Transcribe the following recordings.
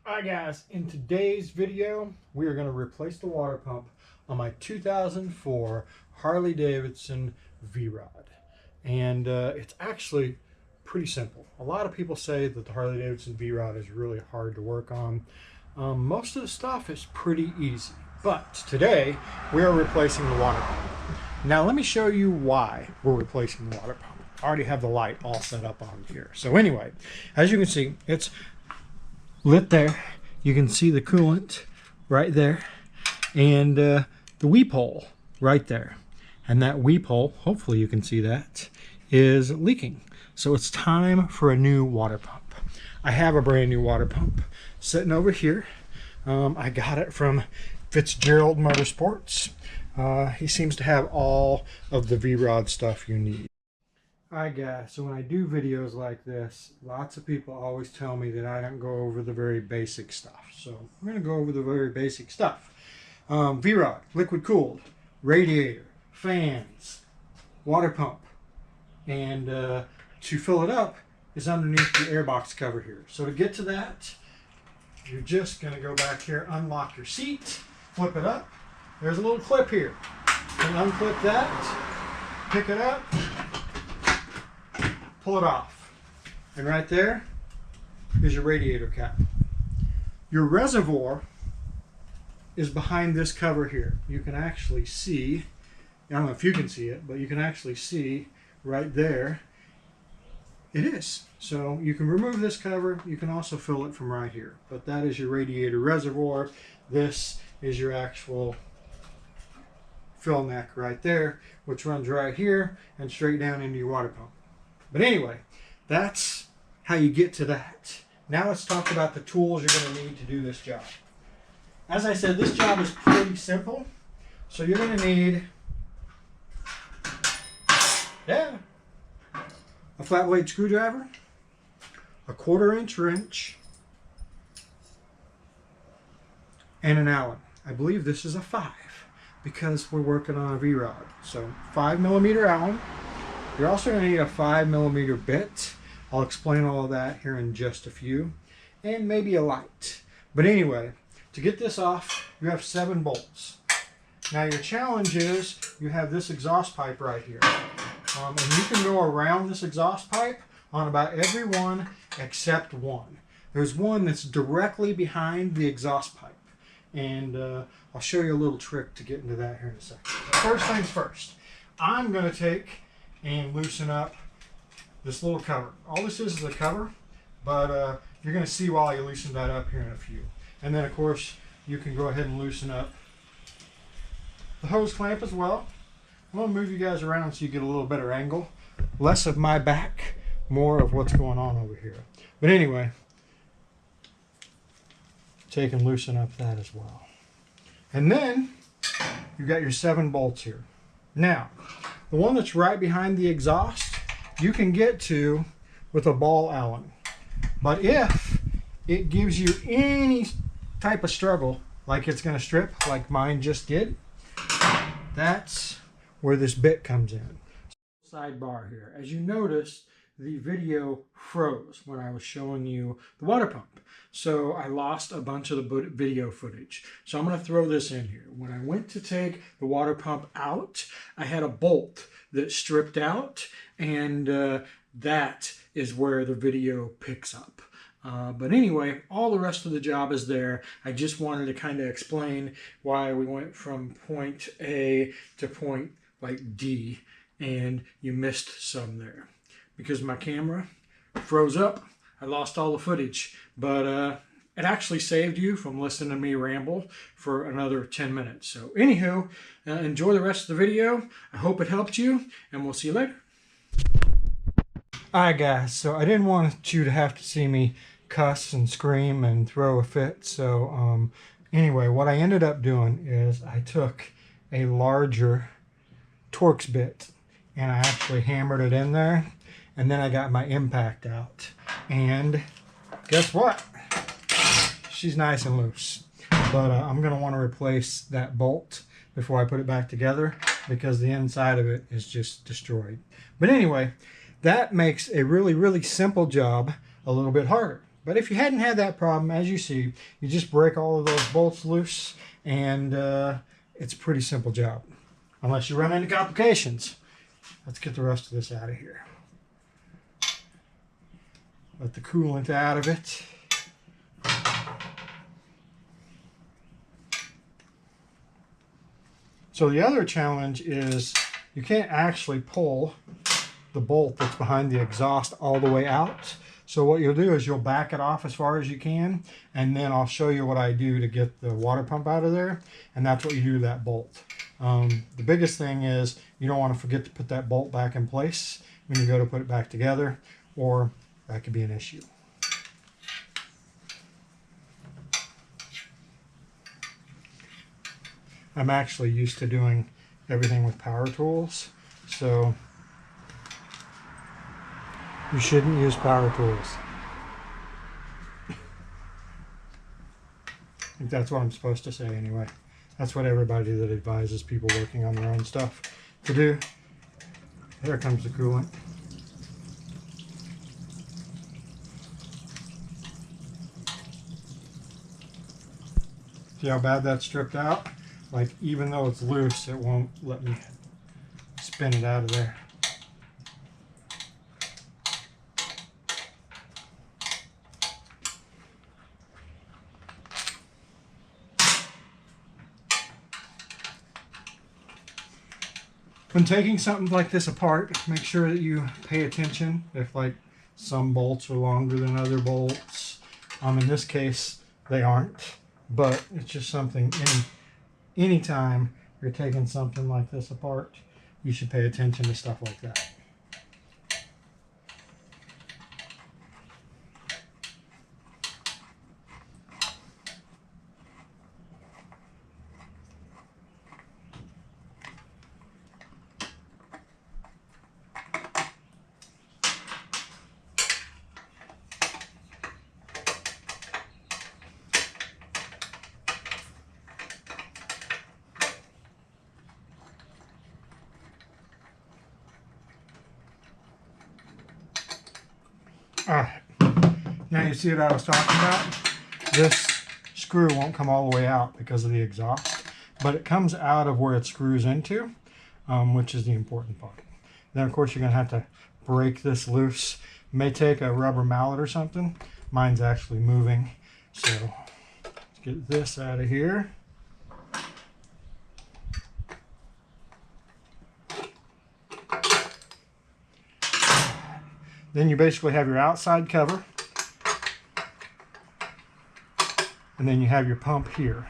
Alright guys, in today's video we are going to replace the water pump on my 2004 Harley-Davidson V-Rod. And it's actually pretty simple. A lot of people say that the Harley-Davidson V-Rod is really hard to work on. Most of the stuff is pretty easy. But today we are replacing the water pump. Now let me show you why we're replacing the water pump. I already have the light all set up on here. So anyway, as you can see, it's lit there. You can see the coolant right there, and the weep hole right there. And that weep hole, hopefully you can see that, is leaking. So it's time for a new water pump. I have a brand new water pump sitting over here. I got it from Fitzgerald Motorsports. He seems to have all of the V-Rod stuff you need. Alright guys, so when I do videos like this, lots of people always tell me that I don't go over the very basic stuff. So we're going to go over the very basic stuff. V-Rod, liquid cooled, radiator, fans, water pump, and to fill it up is underneath the airbox cover here. So to get to that, you're just going to go back here, unlock your seat, flip it up. There's a little clip here. And unclip that, pick it up, pull it off, and right there is your radiator cap. Your reservoir is behind this cover here. You can actually see, I don't know if you can see it, but you can actually see right there it is. So you can remove this cover. You can also fill it from right here, but that is your radiator reservoir. This is your actual fill neck right there, which runs right here and straight down into your water pump. But anyway, that's how you get to that. Now let's talk about the tools you're going to need to do this job. As I said, this job is pretty simple. So you're going to need a flat blade screwdriver, a 1/4 wrench, and an Allen. I believe this is a 5 because we're working on a V-Rod. So 5mm Allen. You're also going to need a 5mm bit. I'll explain all of that here in just a few. And maybe a light. But anyway, to get this off, you have 7 bolts. Now your challenge is you have this exhaust pipe right here. And you can go around this exhaust pipe on about every one except one. There's one that's directly behind the exhaust pipe. And I'll show you a little trick to get into that here in a second. First things first, I'm going to take and loosen up this little cover. All this is a cover, but you're going to see while you loosen that up here in a few. And then of course you can go ahead and loosen up the hose clamp as well. I'm going to move you guys around so you get a little better angle. Less of my back, more of what's going on over here. But anyway, take and loosen up that as well. And then you've got your 7 bolts here. Now, the one that's right behind the exhaust, you can get to with a ball Allen. But if it gives you any type of struggle, like it's going to strip, like mine just did, that's where this bit comes in. Sidebar here. As you noticed, the video froze when I was showing you the water pump. So I lost a bunch of the video footage. So I'm going to throw this in here. When I went to take the water pump out, I had a bolt that stripped out, and that is where the video picks up. But anyway, all the rest of the job is there. I just wanted to kind of explain why we went from point A to point like D, and you missed some there. Because my camera froze up, I lost all the footage. But it actually saved you from listening to me ramble for another 10 minutes. So anywho, enjoy the rest of the video. I hope it helped you, and we'll see you later. Alright guys, so I didn't want you to have to see me cuss and scream and throw a fit. So anyway, what I ended up doing is I took a larger Torx bit and I actually hammered it in there, and then I got my impact out, and guess what? She's nice and loose. But I'm going to want to replace that bolt before I put it back together because the inside of it is just destroyed. But anyway, that makes a really simple job a little bit harder. But if you hadn't had that problem, as you see, you just break all of those bolts loose, and it's a pretty simple job, unless you run into complications. Let's get the rest of this out of here. Let the coolant out of it. So the other challenge is you can't actually pull the bolt that's behind the exhaust all the way out. So what you'll do is you'll back it off as far as you can, and then I'll show you what I do to get the water pump out of there, and that's what you do to that bolt. The biggest thing is you don't want to forget to put that bolt back in place when you go to put it back together, or that could be an issue. I'm actually used to doing everything with power tools, so you shouldn't use power tools. I think that's what I'm supposed to say anyway. That's what everybody that advises people working on their own stuff to do. There comes the coolant. See how bad that's stripped out? Like, even though it's loose, it won't let me spin it out of there. When taking something like this apart, make sure that you pay attention if like some bolts are longer than other bolts. In this case, they aren't, but it's just something anytime you're taking something like this apart, you should pay attention to stuff like that. Alright, now you see what I was talking about? This screw won't come all the way out because of the exhaust, but it comes out of where it screws into, which is the important part. Then of course you're going to have to break this loose. It may take a rubber mallet or something. Mine's actually moving, so let's get this out of here. Then you basically have your outside cover, and then you have your pump here.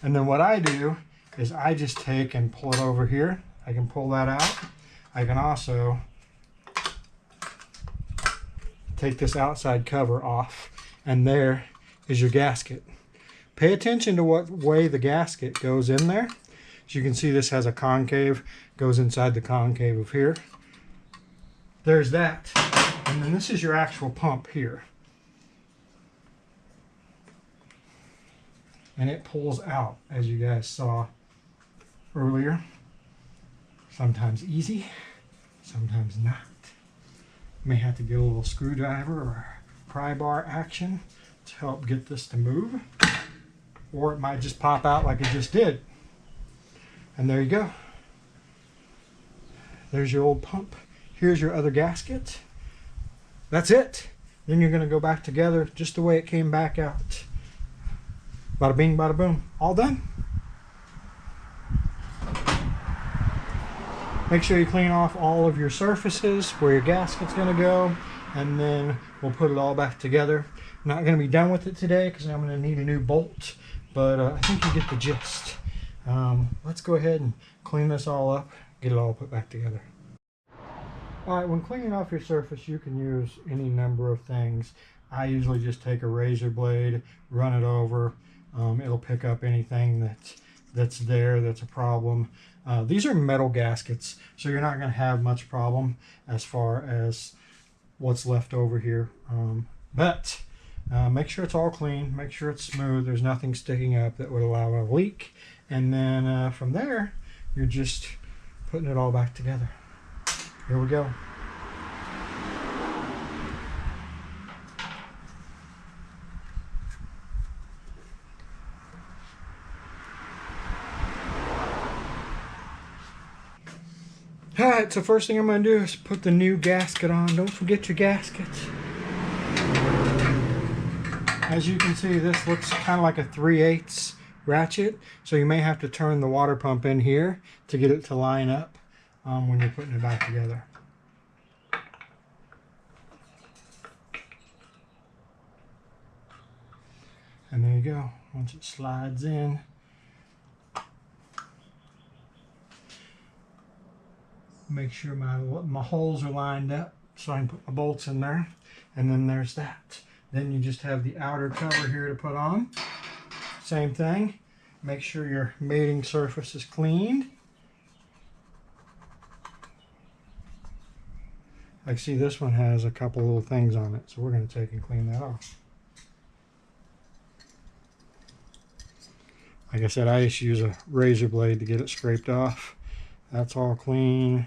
And then what I do is I just take and pull it over here. I can pull that out. I can also take this outside cover off, and there is your gasket. Pay attention to what way the gasket goes in there. As you can see, this has a concave, goes inside the concave of here. There's that. And then this is your actual pump here. And it pulls out, as you guys saw earlier. Sometimes easy, sometimes not. May have to get a little screwdriver or pry bar action to help get this to move. Or it might just pop out like it just did. And there you go. There's your old pump. Here's your other gasket. That's it. Then you're going to go back together just the way it came back out. Bada bing, bada boom. All done. Make sure you clean off all of your surfaces where your gasket's going to go, and then we'll put it all back together. I'm not going to be done with it today because I'm going to need a new bolt. But I think you get the gist. Let's go ahead and clean this all up, get it all put back together. Alright, when cleaning off your surface, you can use any number of things. I usually just take a razor blade, run it over. It'll pick up anything that's there that's a problem. These are metal gaskets, so you're not going to have much problem as far as what's left over here. But make sure it's all clean, make sure it's smooth, there's nothing sticking up that would allow a leak, and then from there You're just putting it all back together. Here we go. Alright, so first thing I'm going to do is put the new gasket on. Don't forget your gasket. As you can see, this looks kind of like a 3/8 ratchet, so you may have to turn the water pump in here to get it to line up when you're putting it back together. And there you go. Once it slides in, make sure my holes are lined up so I can put my bolts in there. And then there's that. Then you just have the outer cover here to put on. Same thing. Make sure your mating surface is cleaned. I see this one has a couple little things on it, so we're going to take and clean that off. Like I said, I just use a razor blade to get it scraped off. That's all clean.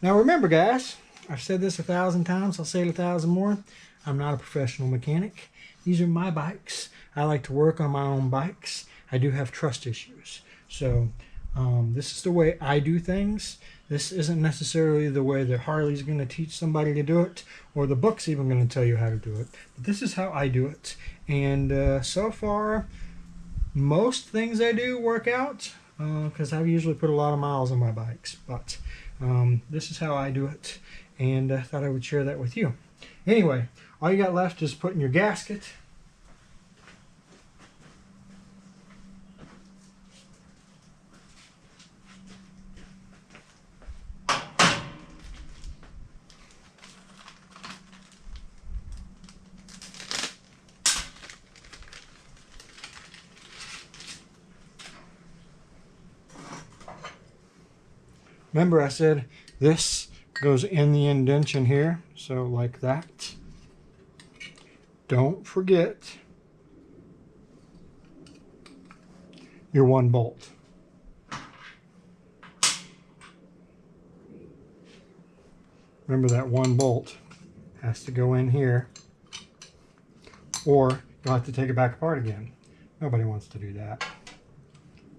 Now remember, guys, I've said this 1,000 times, I'll say it 1,000 more. I'm not a professional mechanic. These are my bikes. I like to work on my own bikes. I do have trust issues. So this is the way I do things. This isn't necessarily the way that Harley's going to teach somebody to do it, or the book's even going to tell you how to do it. But this is how I do it. And so far, most things I do work out, because I usually put a lot of miles on my bikes. But this is how I do it, and I thought I would share that with you. Anyway, all you got left is putting your gasket. Remember I said this goes in the indentation here, so like that. Don't forget your one bolt. Remember that one bolt has to go in here, or you'll have to take it back apart again. Nobody wants to do that.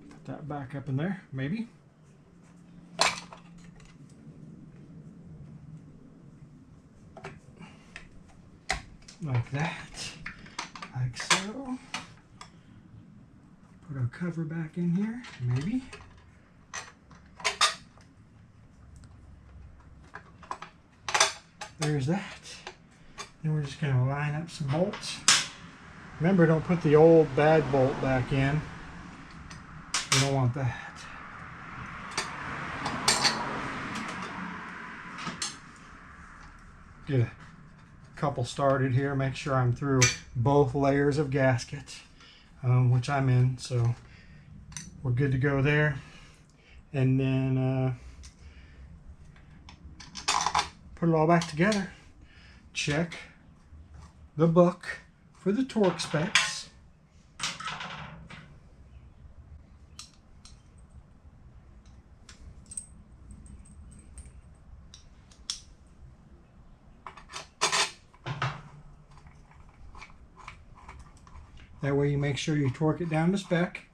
Put that back up in there, maybe. Like that, like so. Put our cover back in here, maybe. There's that. Then we're just going to line up some bolts. Remember, don't put the old bad bolt back in. You don't want that. Get a couple started here. Make sure I'm through both layers of gasket, which I'm in, so we're good to go there. And then put it all back together. Check the book for the torque specs. That way you make sure you torque it down to spec.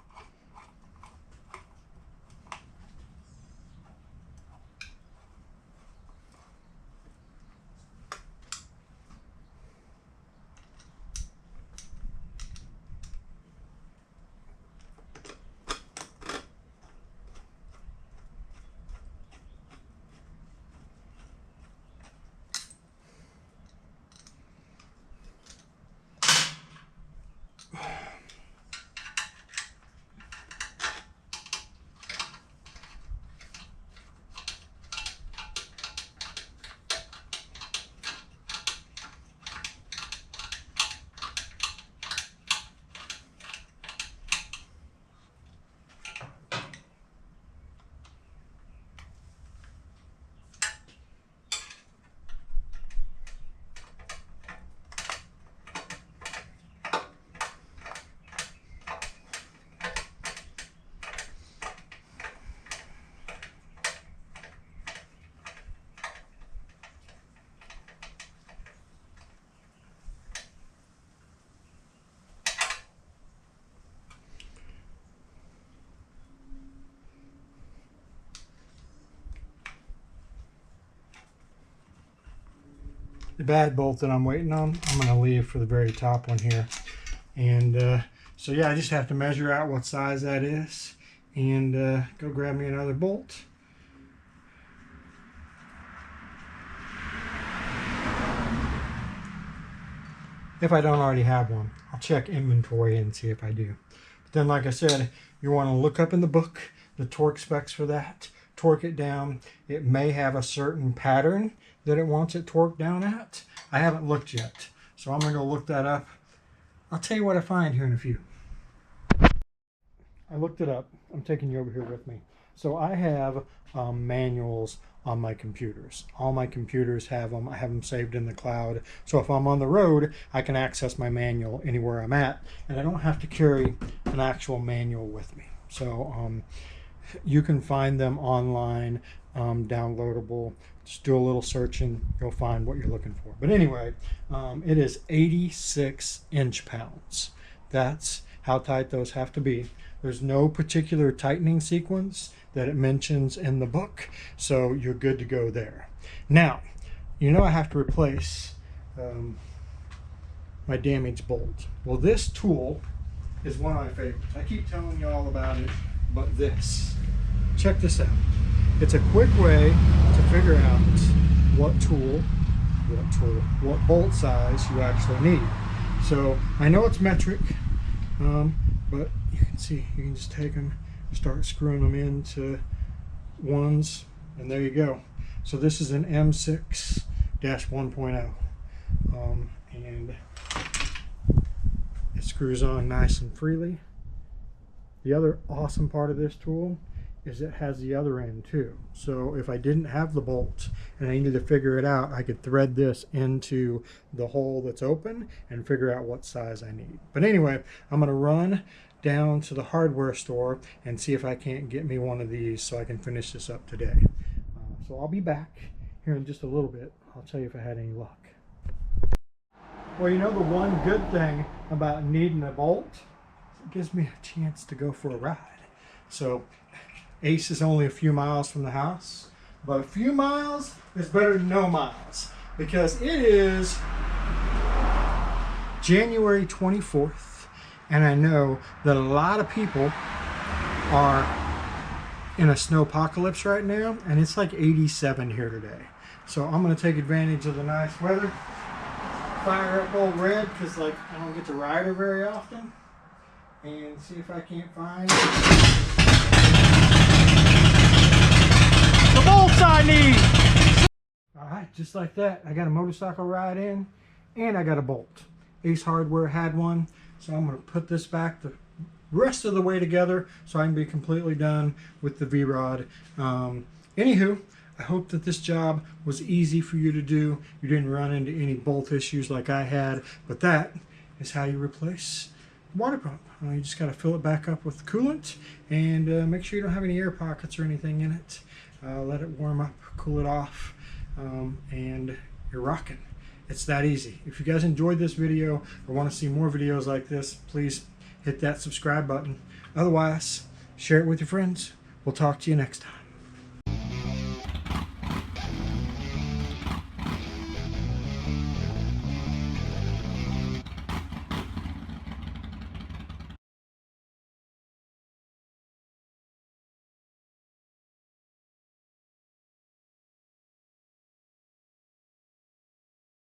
the bad bolt that I'm waiting on, I'm going to leave for the very top one here. And so yeah, I just have to measure out what size that is and go grab me another bolt. If I don't already have one, I'll check inventory and see if I do. But then, like I said, you want to look up in the book the torque specs for that, torque it down. It may have a certain pattern that it wants it torqued down at. I haven't looked yet, so I'm going to go look that up. I'll tell you what I find here in a few. I looked it up. I'm taking you over here with me. So I have manuals on my computers. All my computers have them. I have them saved in the cloud. So if I'm on the road, I can access my manual anywhere I'm at, and I don't have to carry an actual manual with me. So you can find them online, downloadable. Just do a little searching, you'll find what you're looking for. But anyway, it is 86 inch-pounds. That's how tight those have to be. There's no particular tightening sequence that it mentions in the book, so you're good to go there. Now, you know I have to replace my damaged bolt. Well, this tool is one of my favorites. I keep telling you all about it, but check this out. It's a quick way to figure out what bolt size you actually need. So I know it's metric, but you can see, you can just take them, start screwing them into ones, and there you go. So this is an M6-1.0, and it screws on nice and freely. The other awesome part of this tool is it has the other end too. So if I didn't have the bolt and I needed to figure it out, I could thread this into the hole that's open and figure out what size I need. But anyway, I'm going to run down to the hardware store and see if I can't get me one of these so I can finish this up today. So I'll be back here in just a little bit. I'll tell you if I had any luck. Well, you know, the one good thing about needing a bolt, it gives me a chance to go for a ride. So Ace is only a few miles from the house, but a few miles is better than no miles, because it is January 24th, and I know that a lot of people are in a snowpocalypse right now, and it's like 87 here today. So I'm going to take advantage of the nice weather, fire up old Red, because like I don't get to ride her very often, and see if I can't find the bolts I need. All right, just like that, I got a motorcycle ride in, and I got a bolt. Ace Hardware had one, so I'm going to put this back the rest of the way together so I can be completely done with the V-Rod. Anywho, I hope that this job was easy for you to do. You didn't run into any bolt issues like I had, but that is how you replace the water pump. You just got to fill it back up with coolant, and make sure you don't have any air pockets or anything in it. Let it warm up, cool it off, and you're rocking. It's that easy. If you guys enjoyed this video or want to see more videos like this, please hit that subscribe button. Otherwise, share it with your friends. We'll talk to you next time.